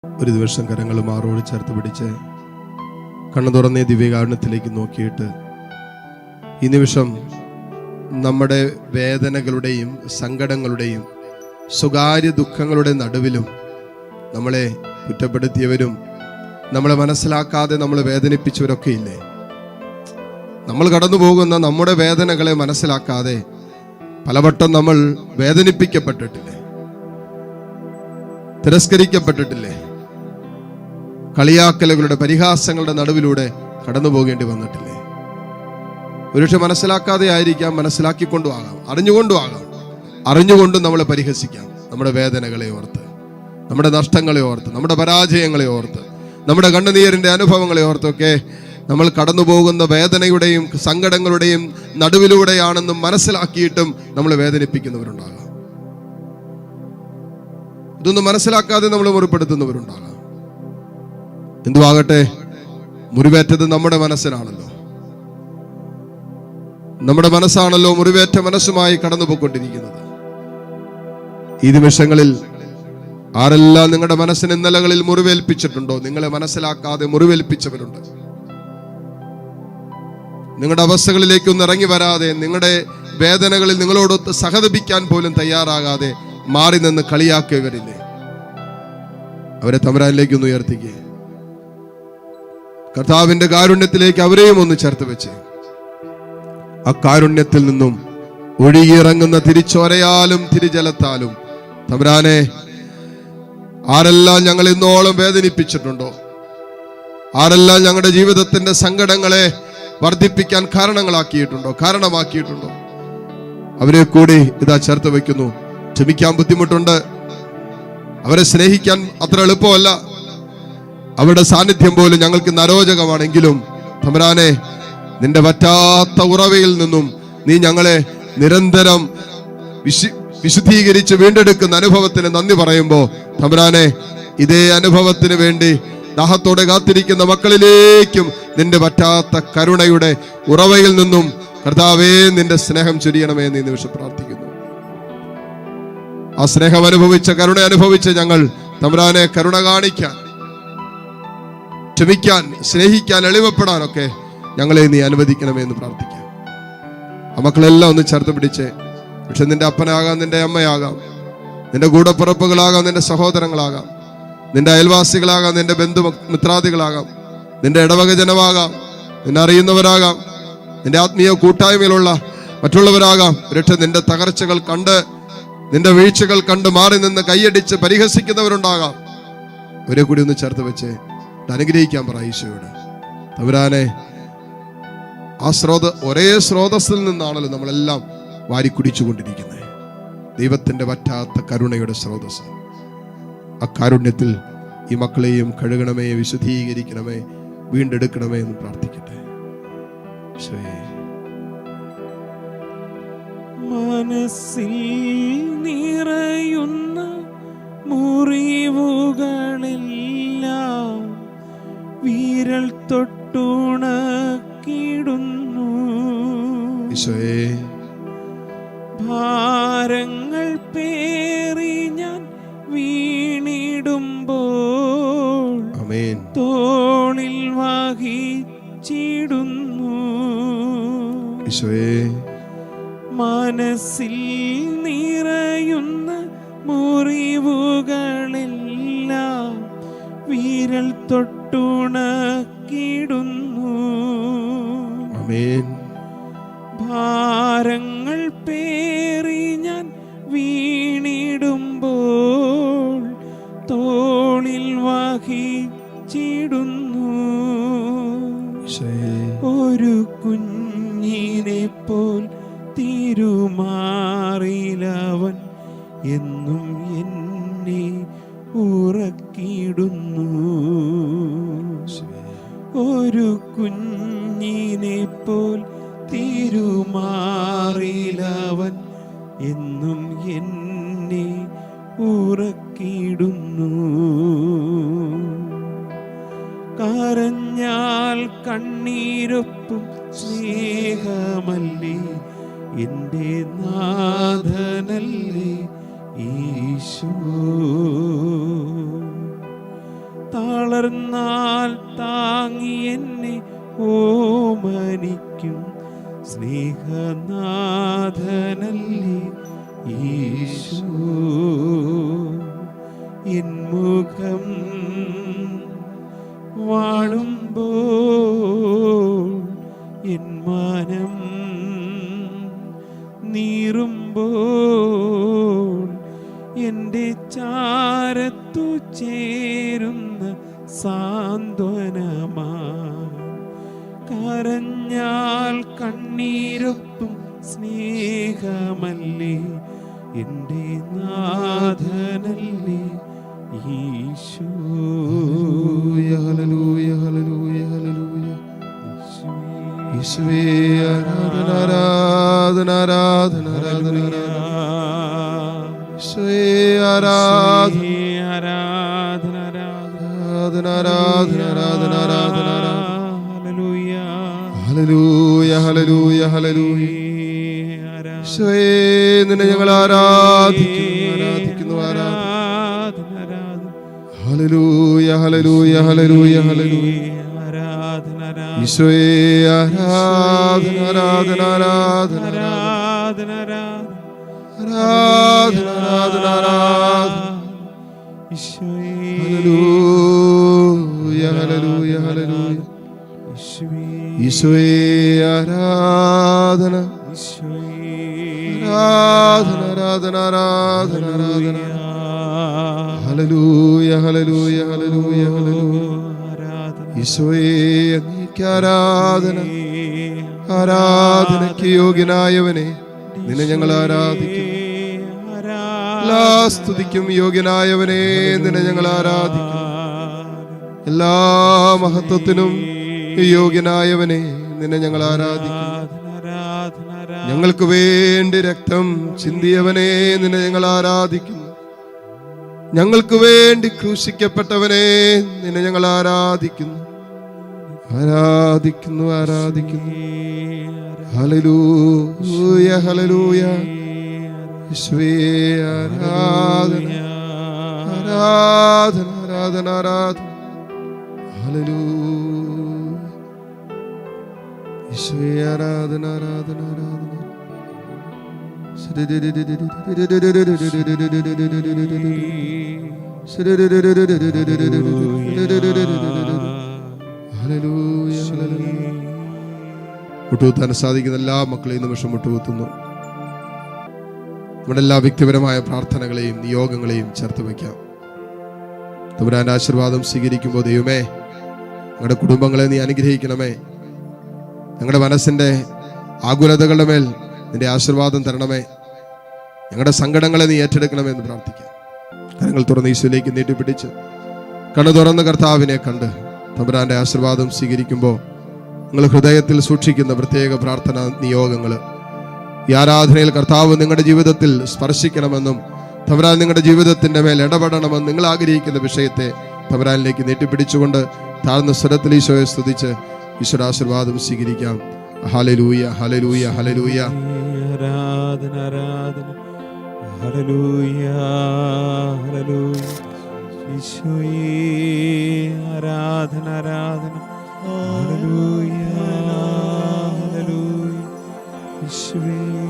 ഒരു ദിവസം കരങ്ങൾ മാറോട് ചേർത്ത് പിടിച്ച് കണ്ണു തുറന്നേ ദിവ്യകാരുണ്യത്തിലേക്ക് നോക്കിയിട്ട് ഈ നിമിഷം നമ്മുടെ വേദനകളുടെയും സങ്കടങ്ങളുടെയും സ്വകാര്യ ദുഃഖങ്ങളുടെ നടുവിലും നമ്മളെ കുറ്റപ്പെടുത്തിയവരും നമ്മളെ മനസ്സിലാക്കാതെ നമ്മളെ വേദനിപ്പിച്ചവരൊക്കെ ഇല്ലേ? നമ്മൾ കടന്നു പോകുന്ന നമ്മുടെ വേദനകളെ മനസ്സിലാക്കാതെ പലവട്ടം നമ്മൾ വേദനിപ്പിക്കപ്പെട്ടിട്ടില്ലേ? തിരസ്കരിക്കപ്പെട്ടിട്ടില്ലേ? കളിയാക്കലുകളുടെ പരിഹാസങ്ങളുടെ നടുവിലൂടെ കടന്നു പോകേണ്ടി വന്നിട്ടില്ലേ? ഒരുപക്ഷെ മനസ്സിലാക്കാതെ ആയിരിക്കാം, മനസ്സിലാക്കിക്കൊണ്ടും ആകാം, അറിഞ്ഞുകൊണ്ടും ആകാം. അറിഞ്ഞുകൊണ്ടും നമ്മളെ പരിഹസിക്കാം. നമ്മുടെ വേദനകളെ ഓർത്ത്, നമ്മുടെ നഷ്ടങ്ങളെ ഓർത്ത്, നമ്മുടെ പരാജയങ്ങളെ ഓർത്ത്, നമ്മുടെ കണ്ണുനീരിന്റെ അനുഭവങ്ങളെ ഓർത്തൊക്കെ നമ്മൾ കടന്നു പോകുന്ന വേദനയുടെയും സങ്കടങ്ങളുടെയും നടുവിലൂടെയാണെന്നും മനസ്സിലാക്കിയിട്ടും നമ്മൾ വേദനിപ്പിക്കുന്നവരുണ്ടാകാം. ഇതൊന്നും മനസ്സിലാക്കാതെ നമ്മൾ മുറിപ്പെടുത്തുന്നവരുണ്ടാകാം. എന്തുവാകട്ടെ, മുറിവേറ്റത് നമ്മുടെ മനസ്സിനാണല്ലോ. നമ്മുടെ മനസ്സാണല്ലോ മുറിവേറ്റ മനസ്സുമായി കടന്നു പോയിക്കൊണ്ടിരിക്കുന്നത്. ഈ നിമിഷങ്ങളിൽ ആരെല്ലാം നിങ്ങളുടെ മനസ്സിന് ഇന്നലകളിൽ മുറിവേൽപ്പിച്ചിട്ടുണ്ടോ? നിങ്ങളെ മനസ്സിലാക്കാതെ മുറിവേൽപ്പിച്ചവരുണ്ട്. നിങ്ങളുടെ അവസ്ഥകളിലേക്കൊന്നും ഇറങ്ങി വരാതെ, നിങ്ങളുടെ വേദനകളിൽ നിങ്ങളോടൊത്ത് സഹതപിക്കാൻ പോലും തയ്യാറാകാതെ മാറി നിന്ന് കളിയാക്കിയവരില്ലേ? അവരെ തമ്പുരാനിലേക്ക് ഒന്ന് ഉയർത്തിക്കേ. കർത്താവിന്റെ കാരുണ്യത്തിലേക്ക് അവരെയും ഒന്ന് ചേർത്ത് വെച്ച് ആ കാരുണ്യത്തിൽ നിന്നും ഒഴുകിയിറങ്ങുന്ന തിരിച്ചോരയാലും തിരിജലത്താലും തമ്പുരാനെ, ആരെല്ലാം ഞങ്ങൾ ഇന്നോളം വേദനിപ്പിച്ചിട്ടുണ്ടോ, ആരെല്ലാം ഞങ്ങളുടെ ജീവിതത്തിന്റെ സങ്കടങ്ങളെ വർദ്ധിപ്പിക്കാൻ കാരണമാക്കിയിട്ടുണ്ടോ, അവരെ കൂടി ഇതാ ചേർത്ത് വയ്ക്കുന്നു. ക്ഷമിക്കാൻ ബുദ്ധിമുട്ടുണ്ട്, അവരെ സ്നേഹിക്കാൻ അത്ര എളുപ്പമല്ല, അവരുടെ സാന്നിധ്യം പോലും ഞങ്ങൾക്ക് നരോചകമാണെങ്കിലും തമ്പുരാനെ, നിന്റെ വറ്റാത്ത ഉറവയിൽ നിന്നും നീ ഞങ്ങളെ നിരന്തരം വിശുദ്ധീകരിച്ച് വീണ്ടെടുക്കുന്ന അനുഭവത്തിന് നന്ദി പറയുമ്പോൾ തമ്പുരാനെ, ഇതേ അനുഭവത്തിന് വേണ്ടി ദാഹത്തോടെ കാത്തിരിക്കുന്ന മക്കളിലേക്കും നിന്റെ വറ്റാത്ത കരുണയുടെ ഉറവയിൽ നിന്നും കർത്താവേ നിന്റെ സ്നേഹം ചൊരിയണമേ എന്ന് ഈ നിമിഷം പ്രാർത്ഥിക്കുന്നു. ആ സ്നേഹം അനുഭവിച്ച, കരുണ അനുഭവിച്ച് ഞങ്ങൾ തമ്പുരാനെ കരുണ കാണിക്കാൻ, ക്ഷമിക്കാൻ, സ്നേഹിക്കാൻ, എളിമപ്പെടാനൊക്കെ ഞങ്ങളെ നീ അനുവദിക്കണമേ എന്ന് പ്രാർത്ഥിക്കാം. ആ മക്കളെല്ലാം ഒന്ന് ചേർത്ത് പിടിച്ച്, പക്ഷെ നിന്റെ അപ്പനാകാം, നിന്റെ അമ്മയാകാം, നിന്റെ കൂടപ്പിറപ്പുകളാകാം, നിന്റെ സഹോദരങ്ങളാകാം, നിന്റെ അയൽവാസികളാകാം, നിന്റെ ബന്ധുമിത്രാദികളാകാം, നിന്റെ ഇടവക ജനമാകാം, നിന്നെ അറിയുന്നവരാകാം, നിന്റെ ആത്മീയ കൂട്ടായ്മയിലുള്ള മറ്റുള്ളവരാകാം. പക്ഷെ നിന്റെ തകർച്ചകൾ കണ്ട്, നിന്റെ വീഴ്ചകൾ കണ്ട് മാറി നിന്ന് കൈയടിച്ച് പരിഹസിക്കുന്നവരുണ്ടാകാം. അവരെ കൂടി ഒന്ന് ചേർത്ത് വെച്ച് അനുഗ്രഹിക്കാൻ പറ ഈശോയോട്. തമ്പുരാനെ, ആ ഒരേ സ്രോതസ്സിൽ നിന്നാണല്ലോ നമ്മളെല്ലാം വാരിക്കുടിച്ചു കൊണ്ടിരിക്കുന്നത്. ദൈവത്തിന്റെ വറ്റാത്ത കരുണയുടെ സ്രോതസ്. ആ കാരുണ്യത്തിൽ ഈ മക്കളെയും കഴുകണമേ, വിശുദ്ധീകരിക്കണമേ, വീണ്ടെടുക്കണമേ എന്ന് പ്രാർത്ഥിക്കട്ടെ. മനസ്സിൽ നിറയുന്ന മുറിവുകളെല്ലാം വിരൽ തൊട്ടുണക്കിടുന്നു. ഭാരങ്ങൾ പേറി ഞാൻ വീണിടുമ്പോൾ തോളിൽ വഹിച്ചിടുന്നു. മനസ്സിൽ നിറയുന്ന മുറിവുകളെല്ലാം വിരൽ തൊട്ടുണക്കിടുന്നു. ഭാരങ്ങൾ പേറി ഞാൻ വീണിടുമ്പോൾ തോളിൽ വഹിച്ചിടുന്നു. ഒരു കുഞ്ഞിനെ പോൽ തിരുമാറിലവൻ എന്നും എന്നെ ഉറക്കിടുന്നു. ഒരു കുഞ്ഞിനെ പോൽ തിരുമാറിലവൻ എന്നും എന്നെ ഉറക്കിടുന്നു. കരഞ്ഞാൽ കണ്ണീരൊപ്പും സ്നേഹമല്ലേ എൻ്റെ നാഥനല്ലേ ഈശോ. തളർന്നാൽ താങ്ങി എന്നെ ഓമനിക്കും സ്നേഹനാഥനല്ലേ ഈശോ. എൻ മുഖം വാടുമ്പോൾ എൻ മനം നീറുമ്പോൾ എൻ്റെ ചാരത്തു ചേരുന്ന സാന്ത്വനമാ. കരഞ്ഞാൽ കണ്ണീരൊപ്പും സ്നേഹമല്ലേ എൻ്റെ നാഥനല്ലേ ഈശോ. Hallelujah hallelujah hallelujah. യേശുവേ ആരാധന ആരാധന ആരാധന ആരാധന യേശുവേ ആരാധന ആരാധന ആരാധന ആരാധന ആരാധന ആരാധന. Hallelujah hallelujah hallelujah hallelujah. യേശുവേ നിന്നെ ഞങ്ങൾ ആരാധിക്കുന്നു ആരാധിക്കുന്നു ആരാധന. Hallelujah hallelujah hallelujah hallelujah. ഈശോയെ ആരാധന ആരാധന ആരാധന ആരാധന ആരാധന ആരാധന ആരാധന. ഈശോയെ ഹല്ലേലൂയ ഹല്ലേലൂയ ഹല്ലേലൂയ. ഈശോയെ ആരാധന ആരാധന ആരാധന ആരാധന ആരാധന. Hallelujah hallelujah hallelujah hallelujah. ഈശോയെ അങ്ങേക്ക് ആരാധന. ആരാധനയ്ക്ക് യോഗ്യനായവനെ നിന്നെ ഞങ്ങൾ ആരാധിക്കുന്നു. എല്ലാ സ്തുതിക്കും യോഗ്യനായവനെ നിന്നെ ഞങ്ങൾ ആരാധിക്കുന്നു. എല്ലാ മഹത്വത്തിനും യോഗ്യനായവനെ നിന്നെ ഞങ്ങൾ ആരാധിക്കുന്നു. ഞങ്ങൾക്ക് വേണ്ടി രക്തം ചിന്തിയവനെ നിന്നെ ഞങ്ങൾ ആരാധിക്കുന്നു. ഞങ്ങൾക്ക് വേണ്ടി ക്രൂശിക്കപ്പെട്ടവനെ നിന്നെ ഞങ്ങൾ ആരാധിക്കുന്നു ആരാധിക്കുന്നു ആരാധിക്കുന്നു. Hallelujah hallelujah. യേശുവേ ആരാധന ആരാധന ആരാധന ആരാധന. ഹല്ലേലൂയ. യേശുവേ ആരാധന ആരാധന ആരാധന. മുട്ടുകുത്താൻ സാധിക്കുന്ന എല്ലാ മക്കളെയും നിമിഷം മുട്ടുകുത്തുന്നു. നമ്മുടെ എല്ലാ വ്യക്തിപരമായ പ്രാർത്ഥനകളെയും നിയോഗങ്ങളെയും ചേർത്ത് വയ്ക്കാം. തമ്പുരാന്റെ ആശീർവാദം സ്വീകരിക്കുമ്പോൾ ദൈവമേ ഞങ്ങളുടെ കുടുംബങ്ങളെ നീ അനുഗ്രഹിക്കണമേ. ഞങ്ങളുടെ മനസ്സിന്റെ ആകുലതകളുടെ മേൽ നിന്റെ ആശീർവാദം തരണമേ. ഞങ്ങളുടെ സങ്കടങ്ങളെ നീ ഏറ്റെടുക്കണമേ എന്ന് പ്രാർത്ഥിക്കാം. കരങ്ങൾ തുറന്ന് ഈശോയിലേക്ക് നീട്ടിപ്പിടിച്ച് കണ്ണു തുറന്ന് കർത്താവിനെ കണ്ട് തമ്പുരാന്റെ ആശീർവാദം സ്വീകരിക്കുമ്പോൾ നിങ്ങൾ ഹൃദയത്തിൽ സൂക്ഷിക്കുന്ന പ്രത്യേക പ്രാർത്ഥന നിയോഗങ്ങൾ ഈ ആരാധനയിൽ കർത്താവ് നിങ്ങളുടെ ജീവിതത്തിൽ സ്പർശിക്കണമെന്നും തമ്പുരാൻ നിങ്ങളുടെ ജീവിതത്തിന്റെ മേൽ ഇടപെടണമെന്ന് നിങ്ങൾ ആഗ്രഹിക്കുന്ന വിഷയത്തെ തമ്പുരാനിലേക്ക് നീട്ടിപ്പിടിച്ചുകൊണ്ട് താഴ്ന്ന സ്വരത്തിൽ ഈശോയെ സ്തുതിച്ച് ഈശ്വര ആശീർവാദം സ്വീകരിക്കാം. Hallelujah hallelujah hallelujah. ആരാധന ആരാധന. Hallelujah hallelujah. ഈശോയേ ആരാധന ആരാധന. Hallelujah hallelujah. ഈശോയേ